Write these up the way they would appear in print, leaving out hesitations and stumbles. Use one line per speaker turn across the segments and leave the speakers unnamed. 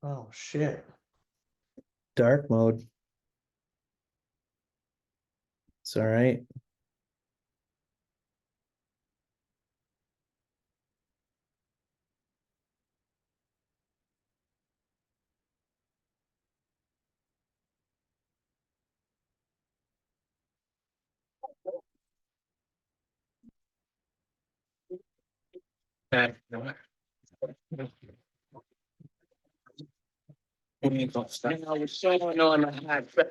Oh shit.
Dark mode. It's all right.
I was showing on the hot track.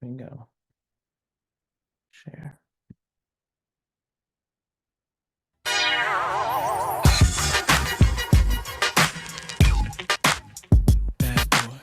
Bingo. Share.
Bad boy.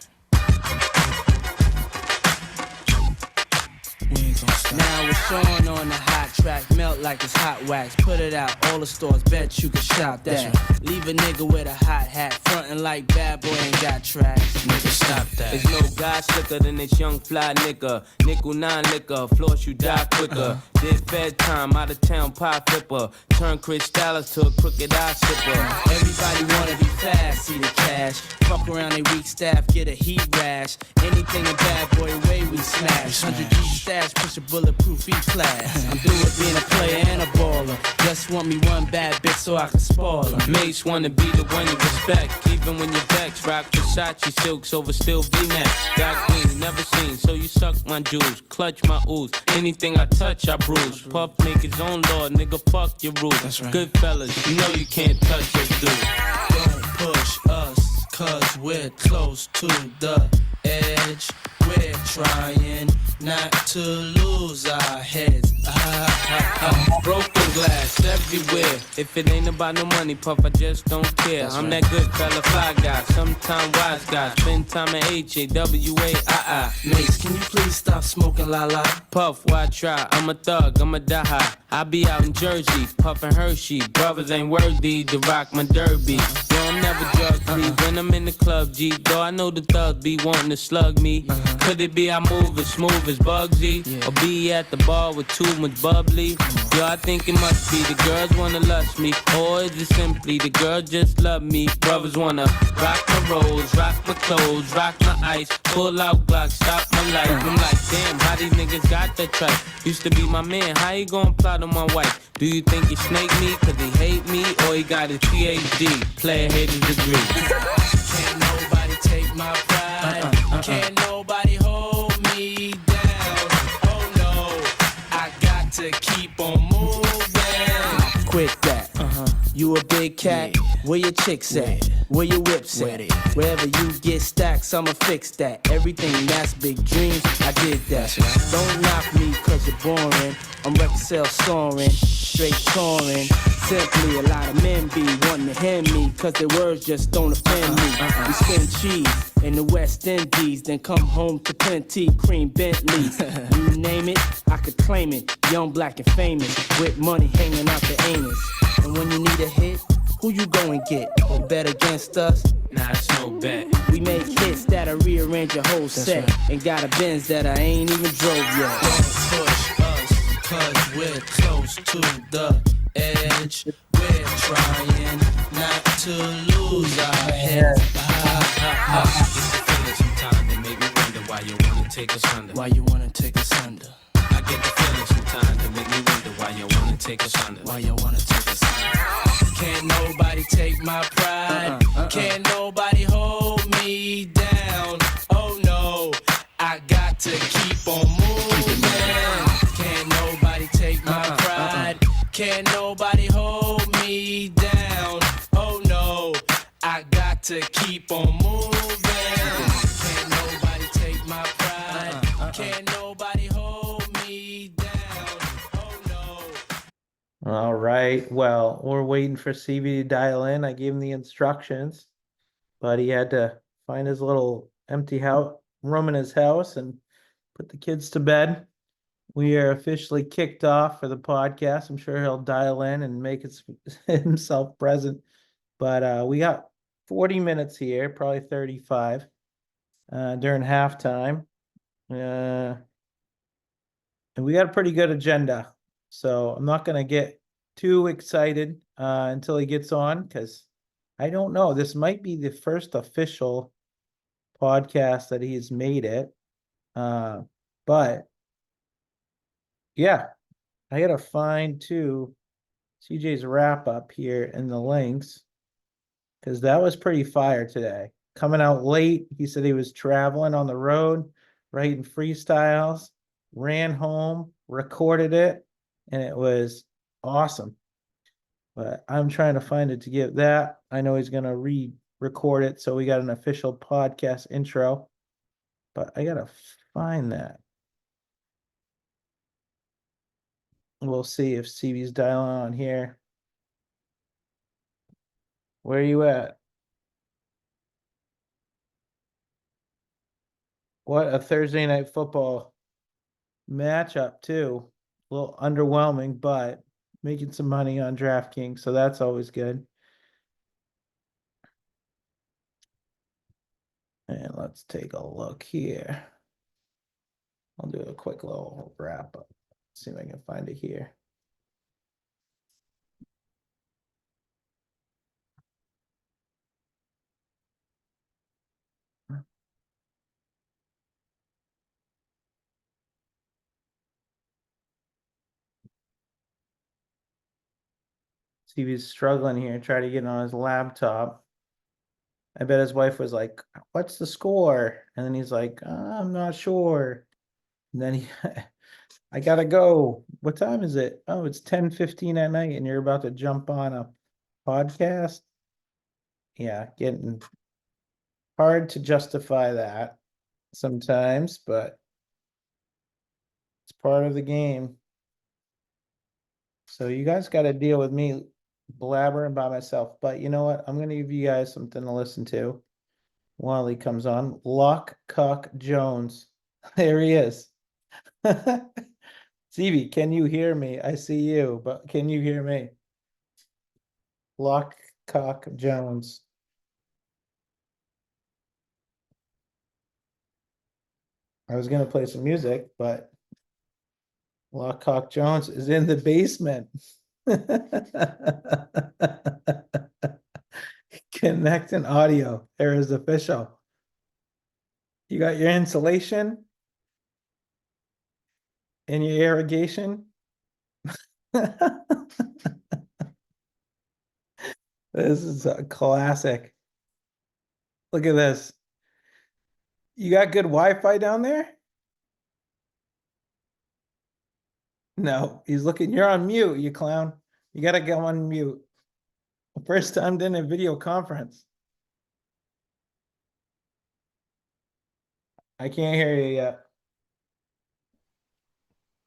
We ain't gonna stop. Now it's Sean on the hot track, melt like it's hot wax. Put it out, all the stores, bet you can shop that. Right. Leave a nigga with a hot hat, frontin' like bad boy ain't got tracks. Nigga, stop that.
There's no guy slicker than this young fly nigga. Nickel 9 liquor, floss you die quicker. Did fed time, out of town pie flipper. Turn Chris Dallas to a crooked eye sipper.
Everybody wanna be fast, see the cash. Fuck around they weak staff, get a heat rash. Anything a bad boy way we smash. 100 G stash, push a bulletproof E-class. I'm through with being a player and a baller. Just want me one bad bitch so I can spoil her.
Mates wanna be the one you respect. Even when you're vexed, rock Versace silks over still V-Max. Got green, never seen, so you suck my juice. Clutch my ooze, anything I touch I bruise. Puff make his own law, nigga fuck your rules.
That's right.
Good fellas, you know you can't touch us, dude.
Don't push us, cause we're close to the edge. We're trying not to lose our heads.
Broken glass everywhere. If it ain't about no money, Puff, I just don't care.
That's
I'm
right.
that good fella, fly guy, sometime wise guy. Spend time at HAWA.
Mace, can you please stop smoking la la?
Puff, why try? I'm a thug, I'm a die high. I be out in Jersey, puffin' Hershey. Brothers ain't worthy to rock my derby. Yo, I'm never drug free when I'm in the club, G. Though I know the thugs be wanting to slug me. Could it be I move as smooth as Bugsy? Or be at the bar with too much bubbly? Yo, I think it must be the girls wanna lust me. Or is it simply the girls just love me? Brothers wanna rock my rolls, rock my clothes, rock my ice. Pull out Glock, stop my life. I'm like, damn, how these niggas got that tripe? Used to be my man, how you gon' plot on my wife? Do you think he snake me cause he hate me? Or he got a PhD, player hater's degree?
Can't nobody take my pride. Can't nobody hold me down. Oh no, I got to keep on moving. Quit that. You a big cat? Where your chicks at? Where your whips at? Wherever you get stacks, I'ma fix that. Everything that's big dreams, I did that. Don't knock me cause you're boring. I'm record sales soaring, straight touring. Simply a lot of men be wanting to hand me cause their words just don't offend me. We spend cheese in the West Indies, then come home to plenty cream Bentleys. You name it, I could claim it. Young, black, and famous, with money hanging out the anus. And when you need a hit, who you go and get? You bet against us?
Nah, it's no bet.
We make hits that'll rearrange your whole set. And got a Benz that I ain't even drove yet. Don't push us, cause we're close to the edge. We're trying not to lose our heads.
It's the feeling sometimes that make me wonder why you wanna take us under.
Why you wanna take us under?
I get the feeling sometimes that make me wonder why you wanna take us under.
Why you wanna take us under? Can't nobody take my pride. Can't nobody hold me down. Oh no, I got to keep on moving. Can't nobody take my pride. Can't nobody hold me down. Oh no, I got to keep on moving. Can't nobody take my pride. Can't nobody hold me down. Oh no.
All right. Well, we're waiting for CB to dial in. I gave him the instructions, but he had to find his little empty house room in his house and put the kids to bed. We are officially kicked off for the podcast. I'm sure he'll dial in and make himself present. But we got 40 minutes here, probably 35 during halftime. And we got a pretty good agenda. So I'm not gonna get too excited until he gets on, because I don't know. This might be the first official podcast that he's made it. But yeah, I gotta find too CJ's wrap up here in the links, because that was pretty fire today. Coming out late, he said he was traveling on the road, writing freestyles, ran home, recorded it, and it was awesome. But I'm trying to find it to get that. I know he's gonna re-record it, so we got an official podcast intro. But I gotta find that. We'll see if CB's dialing on here. Where are you at? What a Thursday night football matchup too. A little underwhelming, but making some money on DraftKings, so that's always good. And let's take a look here. I'll do a quick little wrap up. See if I can find it here. See if he's struggling here, try to get on his laptop. I bet his wife was like, "What's the score?" And then he's like, "I'm not sure." And then he, I gotta go. What time is it? Oh, it's 10:15 at night, and you're about to jump on a podcast. Yeah, getting hard to justify that sometimes, but it's part of the game. So you guys got to deal with me blabbering by myself. But you know what? I'm going to give you guys something to listen to while he comes on. Lock Cock Jones. There he is. Stevie, can you hear me? I see you, but can you hear me? Lock Cock Jones. I was going to play some music, but Lockcock Jones is in the basement. Connecting audio. There is official. You got your insulation and your irrigation. This is a classic. Look at this. You got good Wi-Fi down there? No, he's looking. You're on mute, you clown. You gotta go on mute. First time in a video conference. I can't hear you yet.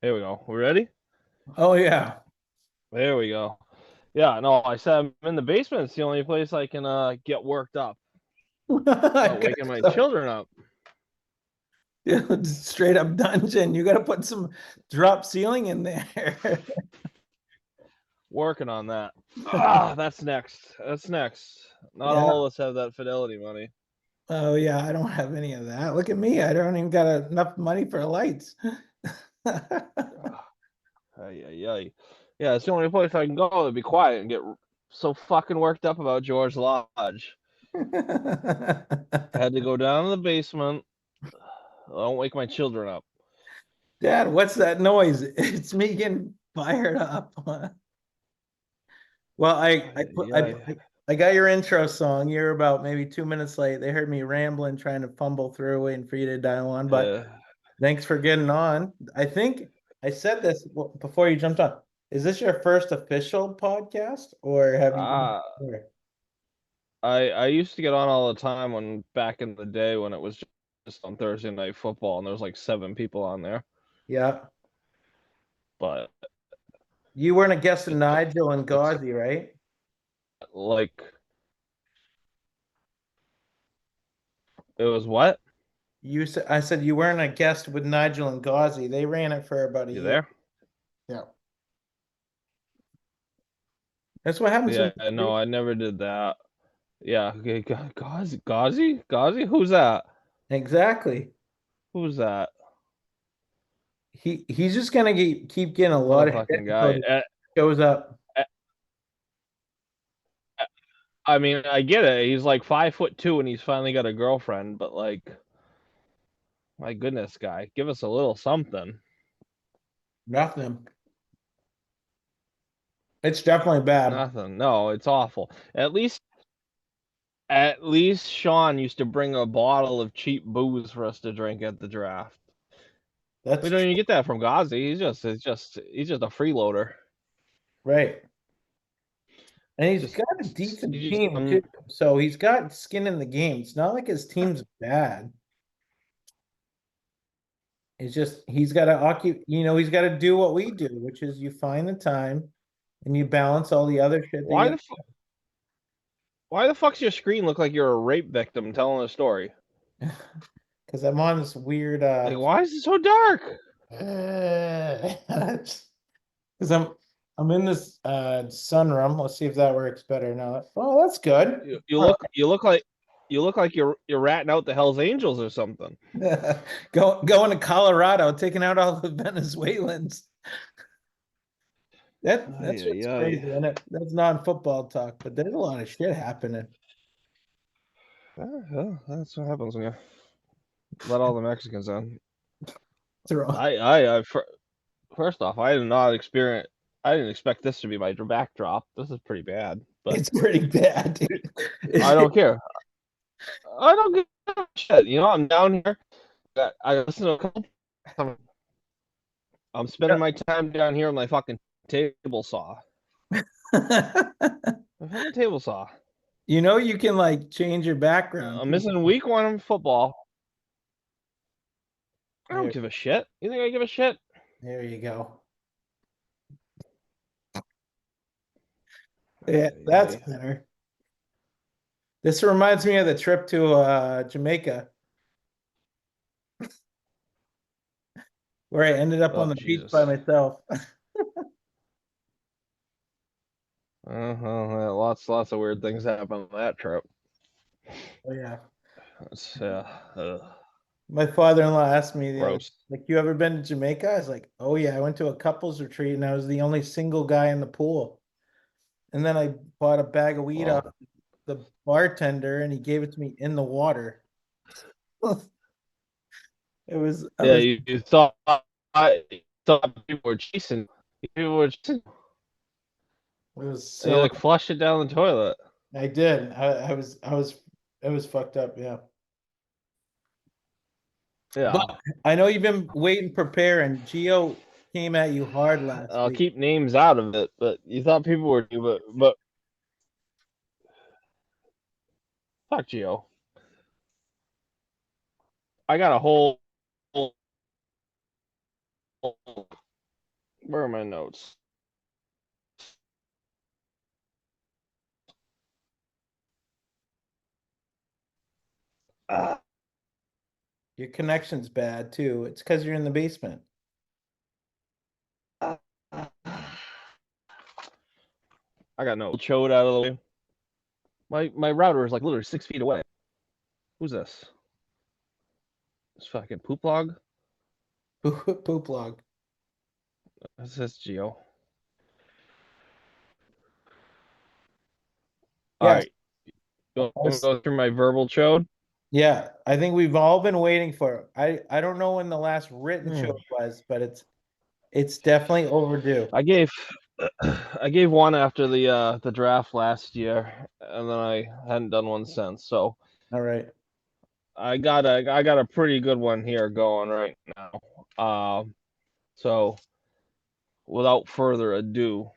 There we go. We ready?
Oh yeah.
There we go. Yeah, no, I said I'm in the basement. It's the only place I can get worked up. Without waking my children up.
Straight up dungeon. You gotta put some drop ceiling in there.
Working on that. That's next. That's next. Not
Yeah.
all of us have that fidelity money.
Oh yeah, I don't have any of that. Look at me. I don't even got enough money for lights.
Ay. Yeah, it's the only place I can go to be quiet and get so fucking worked up about George Lodge. I had to go down to the basement. I don't wake my children up.
Dad, what's that noise? It's me getting fired up. Well, I got your intro song. You're about maybe 2 minutes late. They heard me rambling, trying to fumble through, waiting for you to dial on. But thanks for getting on. I think I said this before you jumped on. Is this your first official podcast, or have you done it before?
I used to get on all the time when back in the day when it was just on Thursday Night Football and there was like 7 people on there.
Yeah.
But
You weren't a guest of Nigel and Gauzy, right?
like it was what?
I said you weren't a guest with Nigel and Gauzy. They ran it for about a
You
year.
there?
Yeah. That's what happens.
Yeah, no, I never did that. Yeah, okay, Gauzy? Who's that?
Exactly.
Who's that?
he's just gonna keep getting a
What
lot
a
of shit
fucking
until
guy.
he shows up.
I mean, I get it. He's like 5'2" and he's finally got a girlfriend, but like, my goodness, guy, give us a little something.
Nothing. It's definitely bad.
Nothing. No, it's awful. At least Sean used to bring a bottle of cheap booze for us to drink at the draft.
That's
We don't even get that from Ghazi. He's just a freeloader.
right. And he's
Just,
got a decent
he just
team too. So he's got skin in the game. It's not like his team's bad. It's just he's got to he's got to do what we do, which is you find the time and you balance all the other shit that
why
you
the why the fuck's your screen look like you're a rape victim telling a story?
because I'm on this weird
Like, why is it so dark?
because I'm in this sunroom. Let's see if that works better now. Oh, that's good.
You look like you're ratting out the Hell's Angels or something.
Going to Colorado, taking out all the Venezuelans. That's
Ay,
what's
ay, ay.
crazy, and that's non-football talk, but there's a lot of shit happening.
Well, that's what happens when you let all the Mexicans in.
Through
First off, I didn't expect this to be my backdrop. This is pretty bad, but
It's pretty bad, dude.
I don't care. I don't give a shit. You know, I'm down here. I listen to a couple. I'm spending my time down here with my fucking table saw. My fucking table saw.
You know, you can like change your background.
I'm missing week 1 of football. I don't
There,
give a shit. You think I give a shit?
there you go. Yeah, that's
Ay, ay.
better. This reminds me of the trip to Jamaica, where I ended up on
Oh,
the beach
Jesus.
by myself.
Lots of weird things happen on that trip.
Oh yeah.
It's,
My father-in-law asked me the other,
gross.
like, you ever been to Jamaica? I was like, oh yeah, I went to a couples retreat and I was the only single guy in the pool. And then I bought a bag of weed
Wow.
off the bartender and he gave it to me in the water. It was, I
Yeah,
was,
you thought people were chasing. People were chasing.
it was
And you
so,
like flushed it down the toilet.
I did. It was fucked up. Yeah.
Yeah.
But I know you've been waiting, preparing. Gio came at you hard last
I'll
week.
keep names out of it, but you thought people were, but fuck Gio. I got a whole. Where are my notes? Ah,
Your connection's bad too. It's because you're in the basement.
ah, ah. I got no Chode out of the way. My router is like literally 6 feet away. Who's this? This fucking poop log?
Poop log.
That's this Geo. All
Yes.
right. You want to go through my verbal Chode?
Yeah, I think we've all been waiting for it. I don't know when the last written show was, but it's definitely overdue.
I gave one after the draft last year, and then I hadn't done one since. So
All right.
I got a pretty good one here going right now. So without further ado,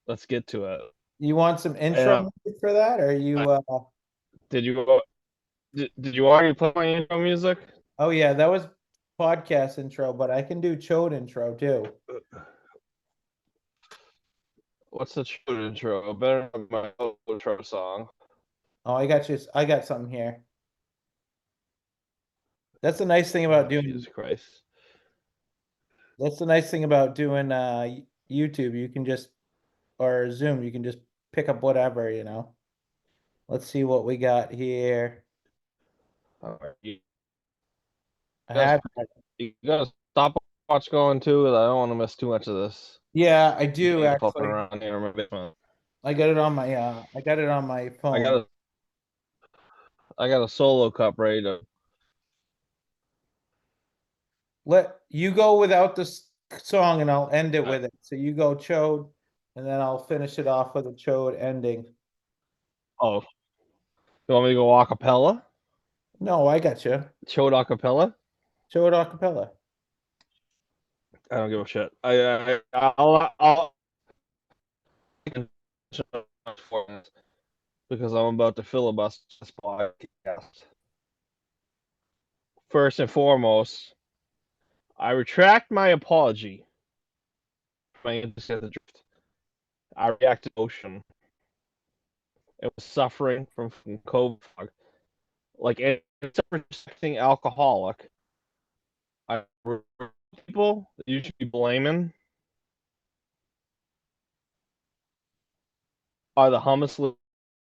let's get to it.
You want some
And,
intro music for that? Or you
did you already play my intro music?
oh yeah, that was podcast intro, but I can do Chode intro too.
What's the Chode intro? Better than my intro song.
Oh, I got you. I got something here. That's the nice thing about doing
Jesus Christ.
that's the nice thing about doing YouTube. You can just or Zoom, you can just pick up whatever, you know. Let's see what we got here.
All right.
I have
You gotta stop watch going too? I don't want to miss too much of this.
Yeah, I do
Games popping
actually.
around here in my basement.
I got it on my
I
phone.
got a I got a solo cup ready to.
Let you go without this song and I'll end it with it. So you go Chode and then I'll finish it off with a Chode ending.
Oh, you want me to go acapella?
No, I got you.
Chode acapella?
Chode acapella.
I don't give a shit. I'll because I'm about to filibuster this podcast. First and foremost, I retract my apology for my interest in the drift. I reacted to ocean. It was suffering from COVID like any suffering alcoholic. People that you should be blaming are the hummus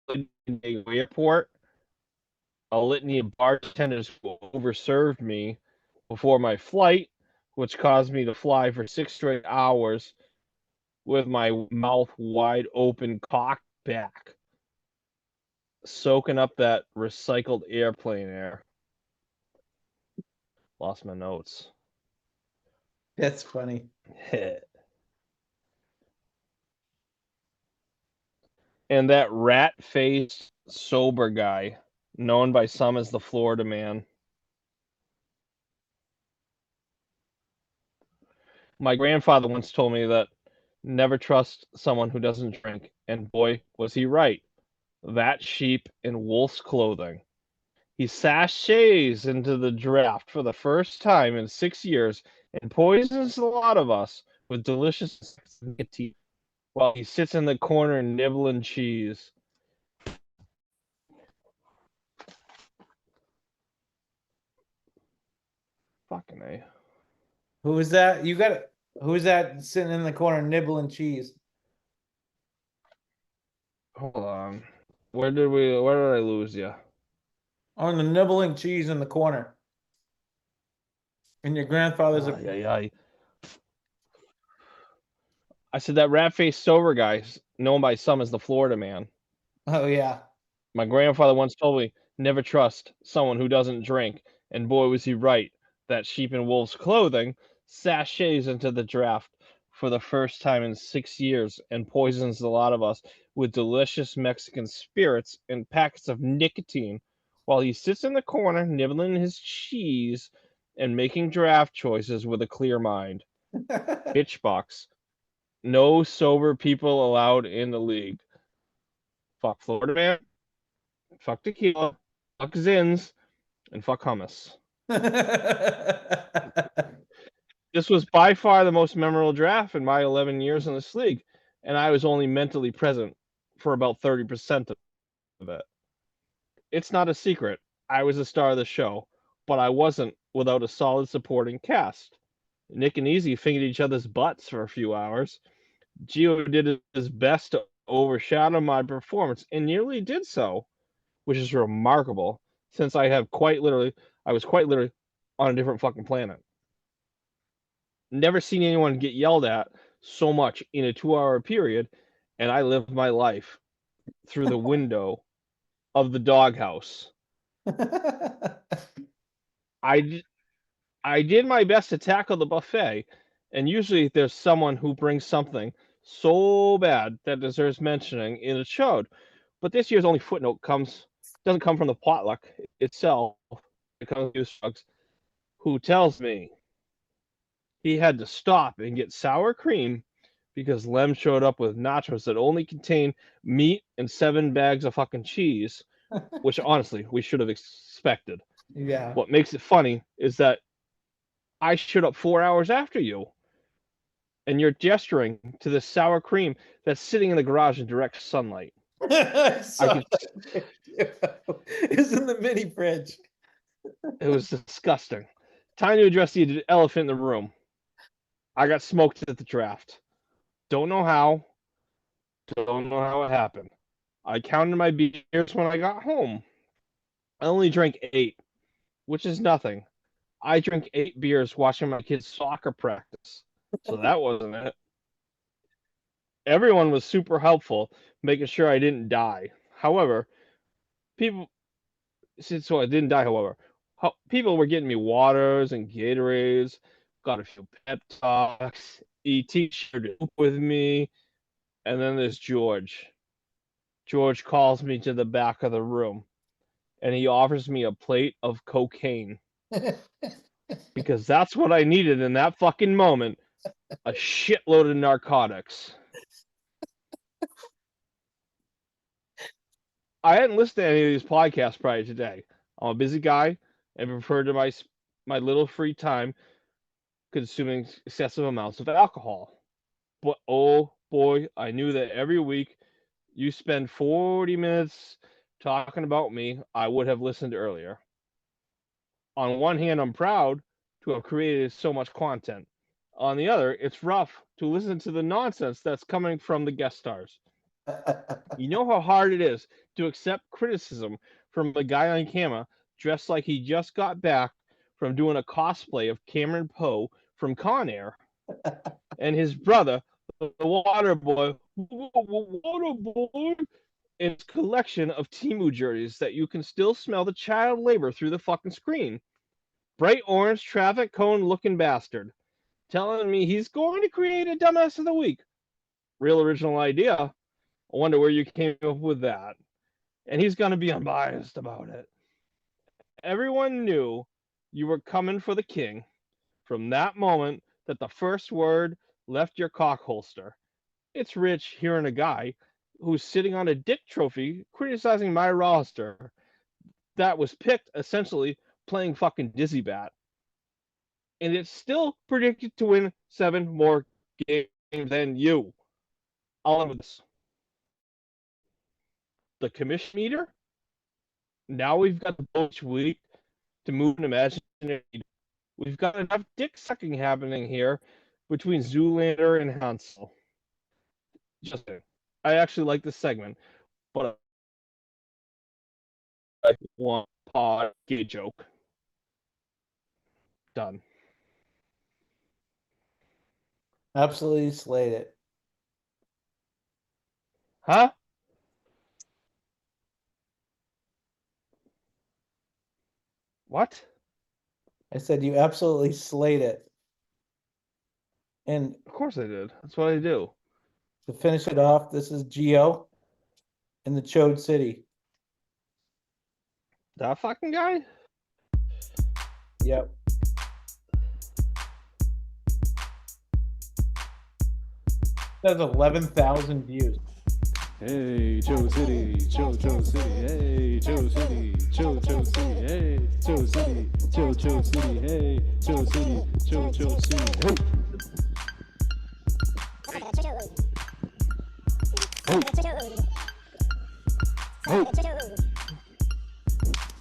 in the airport, a litany of bartenders who overserved me before my flight, which caused me to fly for 6 straight hours with my mouth wide open, cocked back, soaking up that recycled airplane air. Lost my notes.
That's funny.
And that rat-faced sober guy, known by some as the Florida Man. My grandfather once told me that never trust someone who doesn't drink, and boy, was he right. That sheep in wolf's clothing. He sachets into the draft for the first time in 6 years and poisons a lot of us with delicious nicotine while he sits in the corner nibbling cheese. Fucking A.
Who is that? Who is that sitting in the corner nibbling cheese?
Hold on. Where did I lose you?
On the nibbling cheese in the corner. And your grandfather's a
Ay. I said that rat-faced sober guy, known by some as the Florida Man.
oh yeah.
My grandfather once told me, never trust someone who doesn't drink. And boy, was he right. That sheep in wolf's clothing sachets into the draft for the first time in 6 years and poisons a lot of us with delicious Mexican spirits and packets of nicotine while he sits in the corner nibbling his cheese and making draft choices with a clear mind. Bitchbox. No sober people allowed in the league. Fuck Florida Man. Fuck tequila. Fuck Zins. And fuck hummus. This was by far the most memorable draft in my 11 years in this league, and I was only mentally present for about 30% of it. It's not a secret. I was the star of the show, but I wasn't without a solid supporting cast. Nick and Easy fingered each other's butts for a few hours. Gio did his best to overshadow my performance and nearly did so, which is remarkable since I was quite literally on a different fucking planet. Never seen anyone get yelled at so much in a 2-hour period, and I lived my life through the window of the doghouse. I did my best to tackle the buffet, and usually there's someone who brings something so bad that deserves mentioning in a Chode. But this year's only footnote doesn't come from the potluck itself. It comes from Shrugs, who tells me he had to stop and get sour cream because Lem showed up with nachos that only contain meat and 7 bags of fucking cheese, which honestly we should have expected.
Yeah.
What makes it funny is that I showed up 4 hours after you, and you're gesturing to the sour cream that's sitting in the garage in direct sunlight.
It's in the mini fridge.
It was disgusting. Time to address the elephant in the room. I got smoked at the draft. Don't know how it happened. I counted my beers when I got home. I only drank 8, which is nothing. I drink 8 beers watching my kids' soccer practice. So that wasn't it. Everyone was super helpful, making sure I didn't die. However, people, so I didn't die, however, people were getting me waters and Gatorades, got a few pep talks, ET shared it with me, and then there's George. George calls me to the back of the room, and he offers me a plate of cocaine. Because that's what I needed in that fucking moment. A shitload of narcotics. I hadn't listened to any of these podcasts prior to today. I'm a busy guy and refer to my little free time consuming excessive amounts of alcohol. But oh boy, I knew that every week you spend 40 minutes talking about me, I would have listened earlier. On one hand, I'm proud to have created so much content. On the other, it's rough to listen to the nonsense that's coming from the guest stars. You know how hard it is to accept criticism from a guy on camera dressed like he just got back from doing a cosplay of Cameron Poe from Con Air, and his brother, the Water Boy, in his collection of Timu jerseys that you can still smell the child labor through the fucking screen. Bright orange traffic cone looking bastard, telling me he's going to create a dumbass of the week. Real original idea. I wonder where you came up with that. And he's going to be unbiased about it. Everyone knew you were coming for the king from that moment that the first word left your cock holster. It's rich hearing a guy who's sitting on a dick trophy criticizing my roster that was picked essentially playing fucking Dizzy Bat. And it's still predicted to win 7 more games than you. I'll end with this. The commission meter. Now we've got the each week to move an imaginary. We've got enough dick sucking happening here between Zoolander and Hansel. Just kidding. I actually like this segment, but I want pod gay joke. Done.
Absolutely slayed it.
Huh? What?
I said you absolutely slayed it. And
Of course I did. That's what I do.
to finish it off, this is Geo in the Chode City.
That fucking guy?
Yep. That's 11,000 views.
Hey, Joe City, Joe City, hey, Joe City, Joe City, hey, Joe City, Joe City, hey, Joe City, Joe City, hey.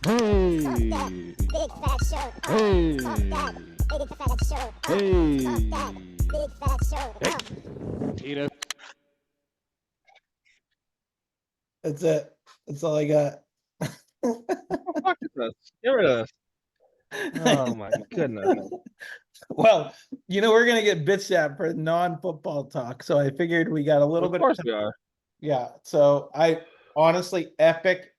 Hey,
Big fat show.
hey,
Big fat show.
hey,
Big fat show.
Tina.
That's it. That's all I got.
What the fuck is this? Get rid of this. Oh my goodness.
Well, we're gonna get bitched at for non-football talk, so I figured we got a little
Of
bit.
course we are.
Yeah. So I honestly, epic,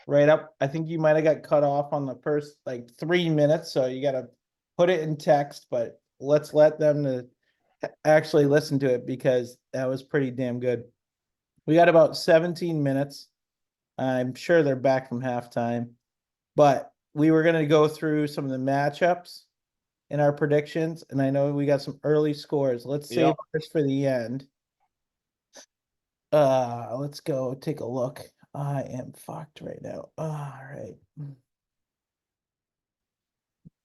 right up. I think you might have got cut off on the first 3 minutes, so you got to put it in text. But let's let them to actually listen to it because that was pretty damn good. We got about 17 minutes. I'm sure they're back from halftime, but we were going to go through some of the matchups in our predictions, and I know we got some early scores. Let's save
Yep.
this for the end. Let's go take a look. I am fucked right now. All right.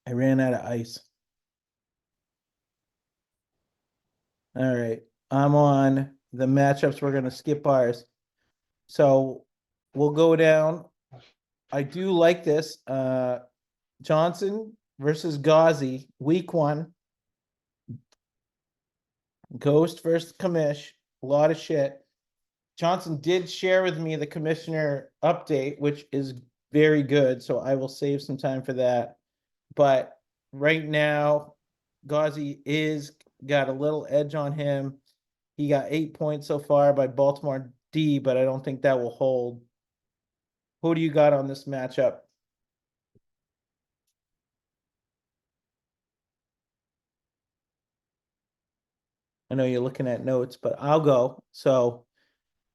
I ran out of ice. All right. I'm on the matchups. We're going to skip ours. So we'll go down. I do like this. Johnson versus Ghazi, week 1. Ghost versus Commish. A lot of shit. Johnson did share with me the commissioner update, which is very good. So I will save some time for that. But right now, Gauzy is got a little edge on him. He got 8 points so far by Baltimore D, but I don't think that will hold. Who do you got on this matchup? I know you're looking at notes, but I'll go. So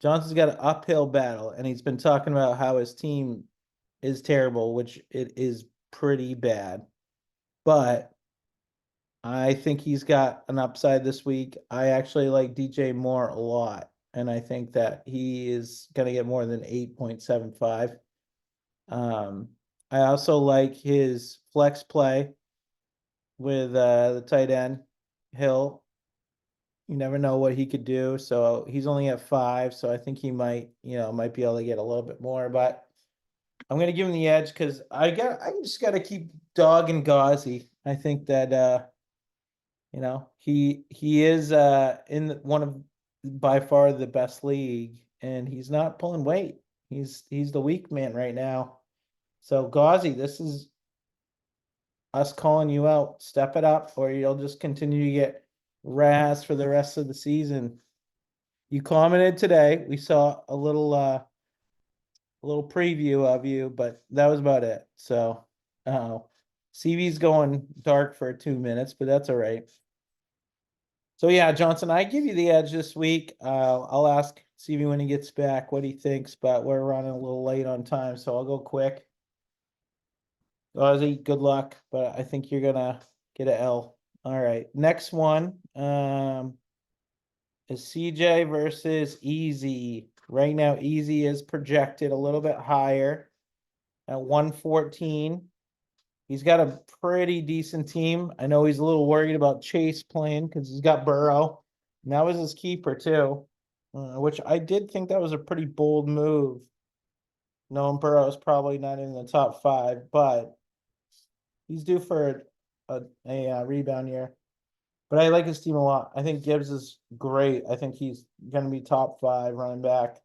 Johnson's got an uphill battle, and he's been talking about how his team is terrible, which it is pretty bad. But I think he's got an upside this week. I actually like DJ Moore a lot, and I think that he is going to get more than 8.75. I also like his flex play with the tight end Hill. You never know what he could do. So he's only at 5, so I think he might, might be able to get a little bit more, but I'm gonna give him the edge because I just gotta keep dogging Gauzy. I think that he is in one of by far the best league, and he's not pulling weight. He's the weak man right now. So Gauzy, this is us calling you out. Step it up, or you'll just continue to get razz for the rest of the season. You commented today. We saw a little preview of you, but that was about it. So, CV's going dark for 2 minutes, but that's all right. So yeah, Johnson, I give you the edge this week. I'll ask CV when he gets back what he thinks, but we're running a little late on time, so I'll go quick. Ozzy, good luck, but I think you're gonna get a L. All right, next one is CJ versus Easy. Right now, Easy is projected a little bit higher at 114. He's got a pretty decent team. I know he's a little worried about Chase playing because he's got Burrow. And that was his keeper too, which I did think that was a pretty bold move. Knowing Burrow is probably not in the top 5, but he's due for a rebound year. But I like his team a lot. I think Gibbs is great. I think he's going to be top 5 running back.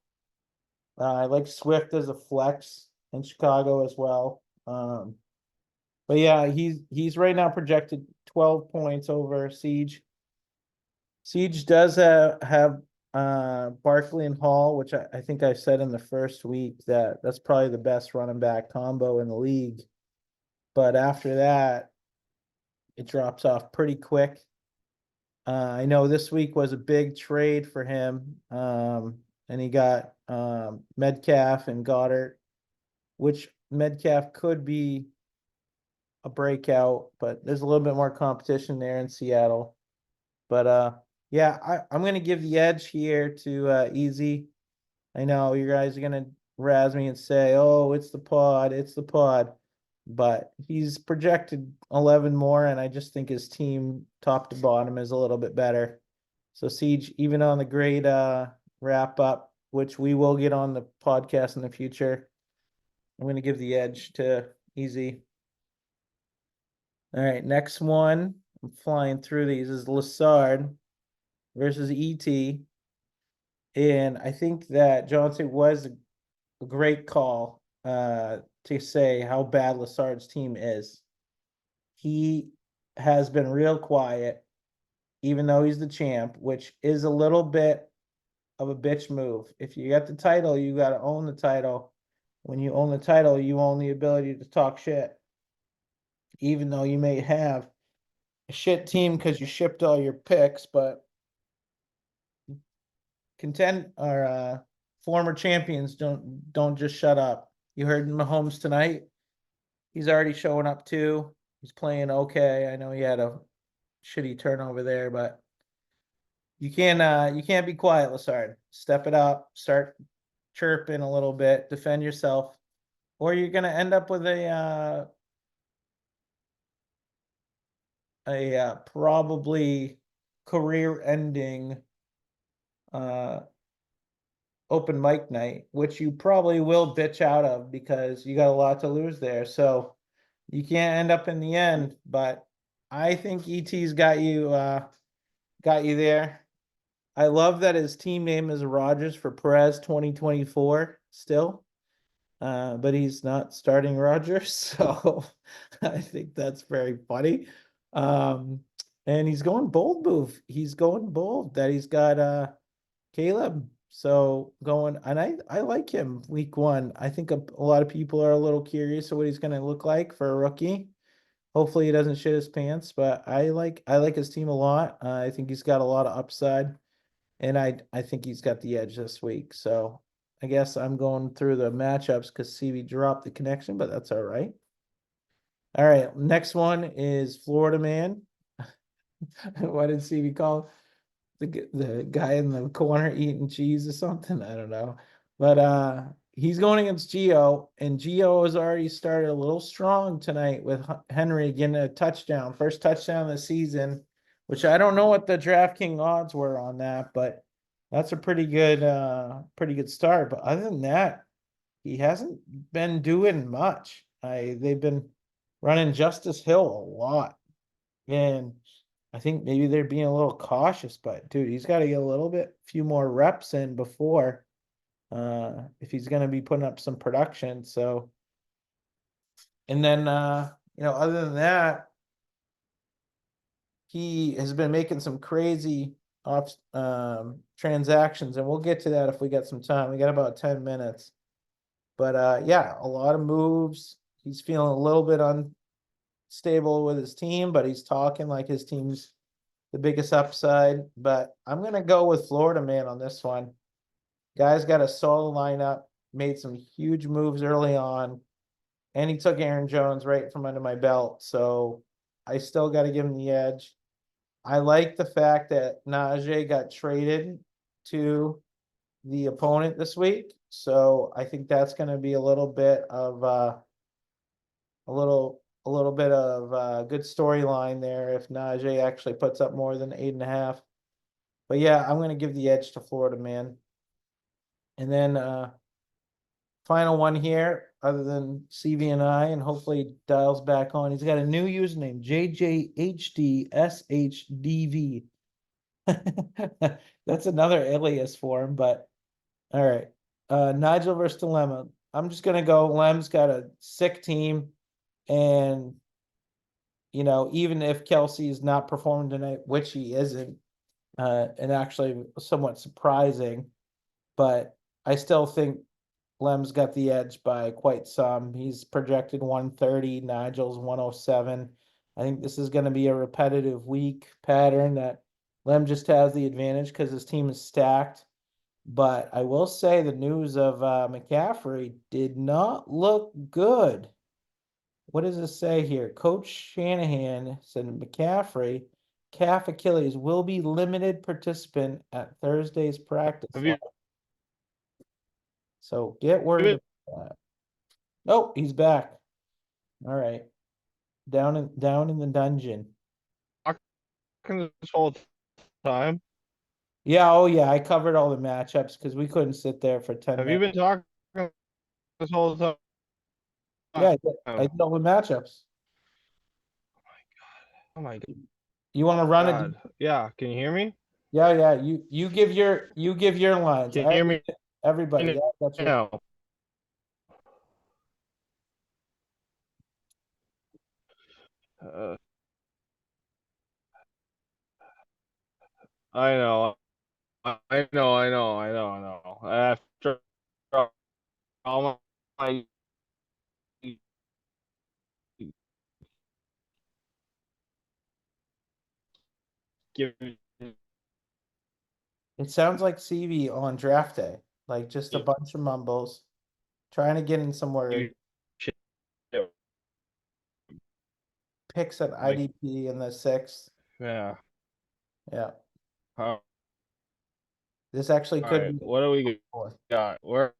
I like Swift as a flex in Chicago as well. But yeah, he's right now projected 12 points over Siege. Siege does have Barkley and Hall, which I think I said in the first week that's probably the best running back combo in the league. But after that, it drops off pretty quick. I know this week was a big trade for him, and he got Metcalf and Goddard, which Metcalf could be a breakout, but there's a little bit more competition there in Seattle. But yeah, I'm gonna give the edge here to Easy. I know you guys are gonna razz me and say, "Oh, it's the pod," but he's projected 11 more, and I just think his team, top to bottom, is a little bit better. So Siege, even on the great wrap up, which we will get on the podcast in the future, I'm gonna give the edge to Easy. All right, next one. I'm flying through these is Lassard versus ET. And I think that Johnson was a great call to say how bad Lassard's team is. He has been real quiet, even though he's the champ, which is a little bit of a bitch move. If you got the title, you got to own the title. When you own the title, you own the ability to talk shit, even though you may have a shit team because you shipped all your picks, but contend or former champions don't just shut up. You heard Mahomes tonight. He's already showing up too. He's playing okay. I know he had a shitty turnover there, but you can't be quiet, Lassard. Step it up, start chirping a little bit, defend yourself, or you're gonna end up with a probably career-ending open mic night, which you probably will bitch out of because you got a lot to lose there. So you can't end up in the end, but I think ET's got you there. I love that his team name is Rogers for Perez 2024 still. But he's not starting Rogers, so I think that's very funny. Um, and he's going bold move. He's going bold that he's got Caleb. So going, and I like him week one. I think a lot of people are a little curious of what he's going to look like for a rookie. Hopefully he doesn't shit his pants, but I like his team a lot. I think he's got a lot of upside, and I think he's got the edge this week. So I guess I'm going through the matchups because CV dropped the connection, but that's all right. All right, next one is Florida man. What did CV call the guy in the corner eating cheese or something? I don't know. But he's going against Gio, and Gio has already started a little strong tonight with Henry getting a touchdown, first touchdown of the season, which I don't know what the DraftKings odds were on that, but that's a pretty good start. But other than that, he hasn't been doing much. They've been running Justice Hill a lot. And I think maybe they're being a little cautious, but dude, he's got to get a little bit, few more reps in before, if he's going to be putting up some production. So, and then, other than that, he has been making some crazy off, transactions, and we'll get to that if we got some time. We got about 10 minutes, but, yeah, a lot of moves. He's feeling a little bit unstable with his team, but he's talking like his team's the biggest upside, but I'm gonna go with Florida man on this one. Guy's got a solid lineup, made some huge moves early on, and he took Aaron Jones right from under my belt. So I still got to give him the edge. I like the fact that Najee got traded to the opponent this week. So I think that's going to be a little bit of a little bit of good storyline there if Najee actually puts up more than 8.5. But yeah, I'm gonna give the edge to Florida man. And then final one here, other than CV and I, and hopefully dials back on. He's got a new username, JJHDSHDV. That's another alias for him, but all right. Nigel versus Dilemma. I'm just gonna go. Lem's got a sick team, and even if Kelsey is not performing tonight, which he isn't, and actually somewhat surprising, but I still think Lem's got the edge by quite some. He's projected 130, Nigel's 107. I think this is going to be a repetitive week pattern that Lem just has the advantage because his team is stacked. But I will say the news of McCaffrey did not look good. What does it say here? Coach Shanahan said McCaffrey, calf Achilles, will be limited participant at Thursday's practice.
Have you
So get worried about that. Oh, he's back. All right. Down in the dungeon.
talking this whole time?
Yeah, oh yeah, I covered all the matchups because we couldn't sit there for 10
Have you
minutes.
been talking this whole time?
Yeah, I did all the matchups.
Oh my god.
You want to run it?
God. Yeah, can you hear me?
Yeah. You give your lines.
Can you hear me
Everybody. Yeah, that's your
now? Uh, I know. I know. After all my giving
It sounds like CV on draft day. Like just a bunch of mumbles. Trying to get in some
you
word.
shit.
Picks at
Like-
IDP in the 6th.
Yeah.
Yeah.
All
This actually could
right.
be
What do we
fourth.
got? Where?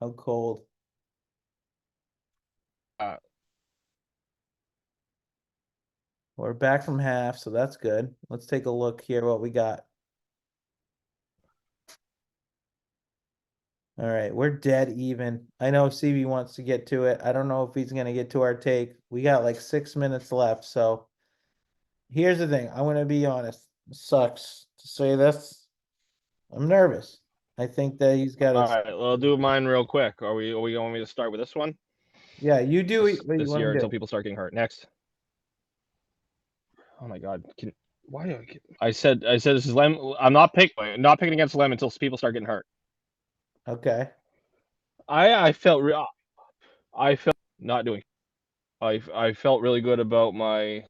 How cold. We're back from half, so that's good. Let's take a look here what we got. All right, we're dead even. I know CV wants to get to it. I don't know if he's gonna get to our take. We got like 6 minutes left, so here's the thing. I'm gonna be honest. It sucks to say this. I'm nervous. I think that he's got
All
his,
right, well, I'll do mine real quick. Are we going me to start with this one?
yeah, you do
This,
what you
this
want
year
to
until
do.
people start getting hurt. Next. Oh my God! Why do I said this is Lem? I'm not picking against Lem until people start getting hurt.
Okay.
I felt not doing. I felt really good about my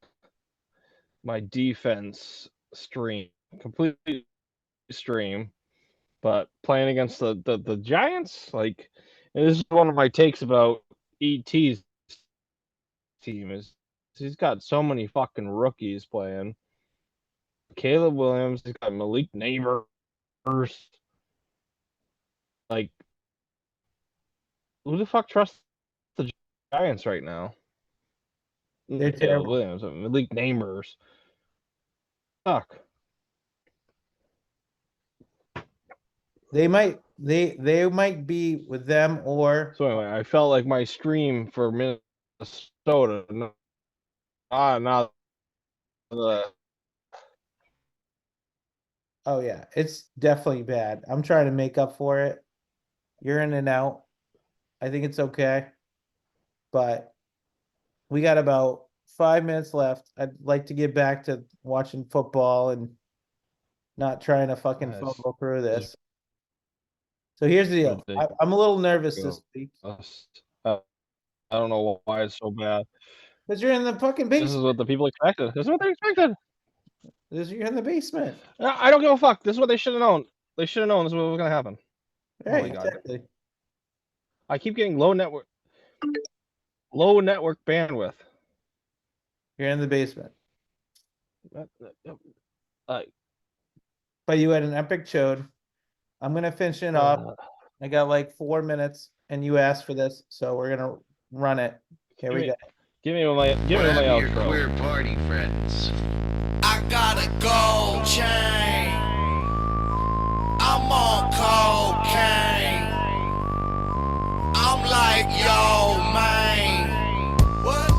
defense stream, completely stream, but playing against the Giants, like, this is one of my takes about ET's team is he's got so many fucking rookies playing. Caleb Williams, he's got Malik Neighbors. Like, who the fuck trusts the Giants right now?
They're
Caleb
terrible.
Williams, Malik Neighbors. Fuck.
They might be with them or
So anyway, I felt like my stream for Minnesota, not the.
oh yeah, it's definitely bad. I'm trying to make up for it. You're in and out. I think it's okay. But we got about 5 minutes left. I'd like to get back to watching football and not trying to fucking
Nice.
fumble through this. So here's the deal.
Ridiculous.
I'm a little nervous this week
I don't know why it's so bad.
because you're in the fucking
This is
basement.
what the people expected. This is what they expected.
You're in the basement.
I don't give a fuck. This is what they should have known. They should have known this was what was gonna happen. Oh my
Right,
God.
exactly.
I keep getting low network bandwidth.
You're in the basement.
Uh,
But you had an epic chode. I'm gonna finish it off. I got like 4 minutes, and you asked for this, so we're gonna run it. Here we go.
Give me my outro.
Queer party friends. I got a gold chain. I'm on cocaine. I'm like, yo, man. What?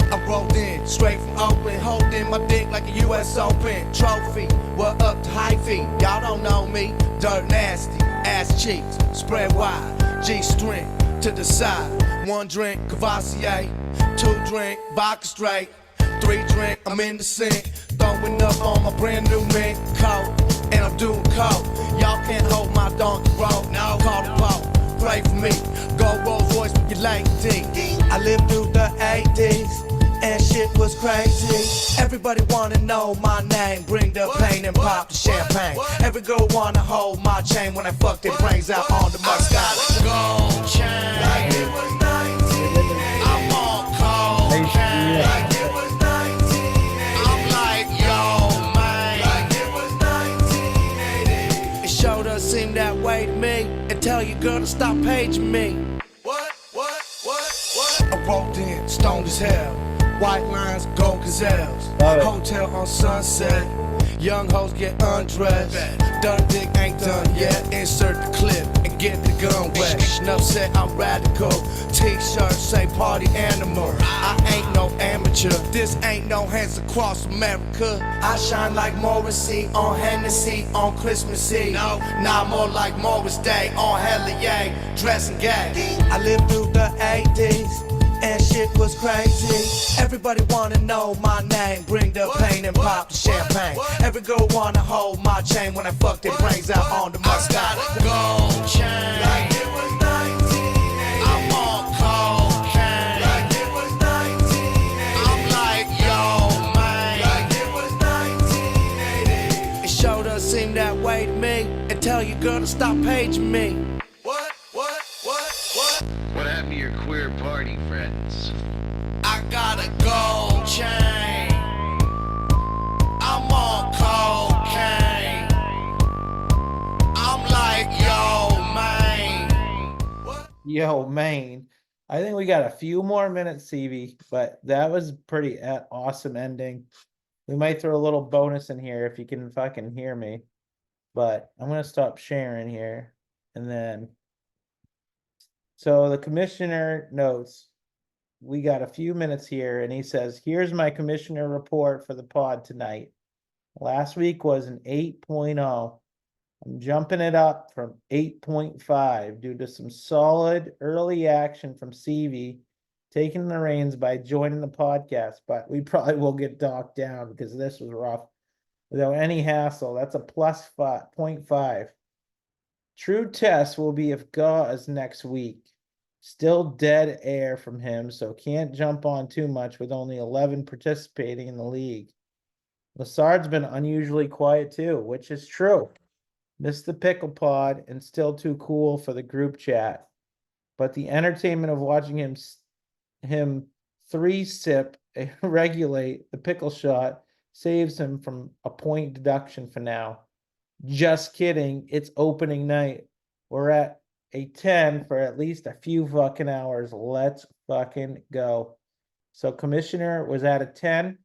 I rolled in straight from Oakland, holding my dick like a US Open trophy. What up to hyphy? Y'all don't know me. Dirt nasty, ass cheeks, spread wide, G-string to the side. 1 drink, Cavassier, 2 drink, vodka straight, 3 drink, I'm in the sink, throwing up on my brand new mink coat, and I'm doing coke. Y'all can't hold my donkey road, no, call the Pope, pray for me, go Rolls Royce with your lady. I lived through the 80s, and shit was crazy. Everybody wanna know my name, bring the pain and pop the champagne. Every girl wanna hold my chain when I fuck their brains out on the Moscato. Gold chain, like it was 19. I'm on cocaine, like it was 19. I'm like, yo, man, like it was 1980. It sure does seem that way to me. And tell your girl to stop paging me. What? I rolled in, stoned as hell. White lines, gold gazelles. Hotel on Sunset. Young hoes get undressed. Done dick ain't done yet. Insert the clip and get the gun wet. Enough said I'm radical. T-shirt say party animal. I ain't no amateur. This ain't no hands across America. I shine like Morrissey on Hennessy on Christmas Eve. No, not more like Morris Day on Hella Yay. Dressing gay. I lived through the 80s. And shit was crazy. Everybody wanna know my name. Bring the pain and pop the champagne. Every girl wanna hold my chain when I fuck their brains out on the Moscato. Gold chain, like it was 19. I'm on cocaine, like it was 19. I'm like, yo, man, like it was 1980. It sure does seem that way to me. And tell your girl to stop paging me. What happened to your queer party friends? I got a gold chain. I'm on cocaine. I'm like, yo, man. What?
Yo, Maine. I think we got a few more minutes, CV, but that was pretty awesome ending. We might throw a little bonus in here if you can fucking hear me. But I'm gonna stop sharing here, and then. So the commissioner notes, we got a few minutes here, and he says, here's my commissioner report for the pod tonight. Last week was an 8.0. I'm jumping it up from 8.5 due to some solid early action from CV taking the reins by joining the podcast, but we probably will get docked down because this was rough. Without any hassle, that's a plus 0.5. True test will be if Gauze next week. Still dead air from him, so can't jump on too much with only 11 participating in the league. Lassard's been unusually quiet too, which is true. Missed the pickle pod and still too cool for the group chat. But the entertainment of watching him 3-sip regulate the pickle shot saves him from a point deduction for now. Just kidding, it's opening night. We're at a 10 for at least a few fucking hours. Let's fucking go. So Commissioner was at a 10,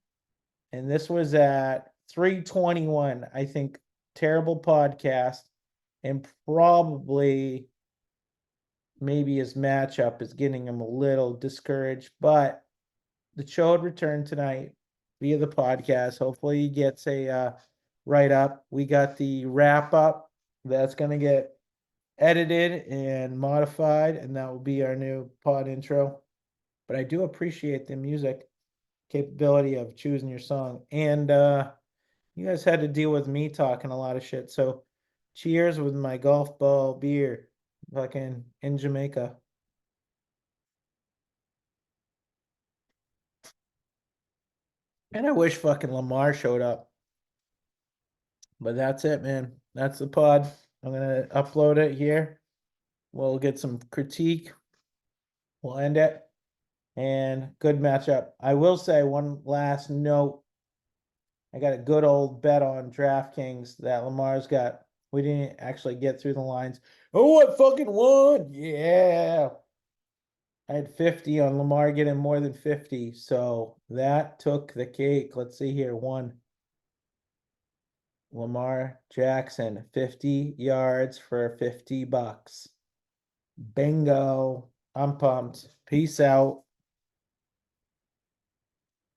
and this was at 3:21. I think terrible podcast, and probably maybe his matchup is getting him a little discouraged, but the Chode returned tonight via the podcast. Hopefully he gets a write up. We got the wrap up that's going to get edited and modified, and that will be our new pod intro. But I do appreciate the music capability of choosing your song. And you guys had to deal with me talking a lot of shit. So cheers with my golf ball beer fucking in Jamaica. And I wish fucking Lamar showed up. But that's it, man. That's the pod. I'm gonna upload it here. We'll get some critique. We'll end it. And good matchup. I will say one last note. I got a good old bet on DraftKings that Lamar's got. We didn't actually get through the lines. Oh, I fucking won. Yeah. I had 50 on Lamar getting more than 50. So that took the cake. Let's see here. One. Lamar Jackson, 50 yards for $50. Bingo. I'm pumped. Peace out.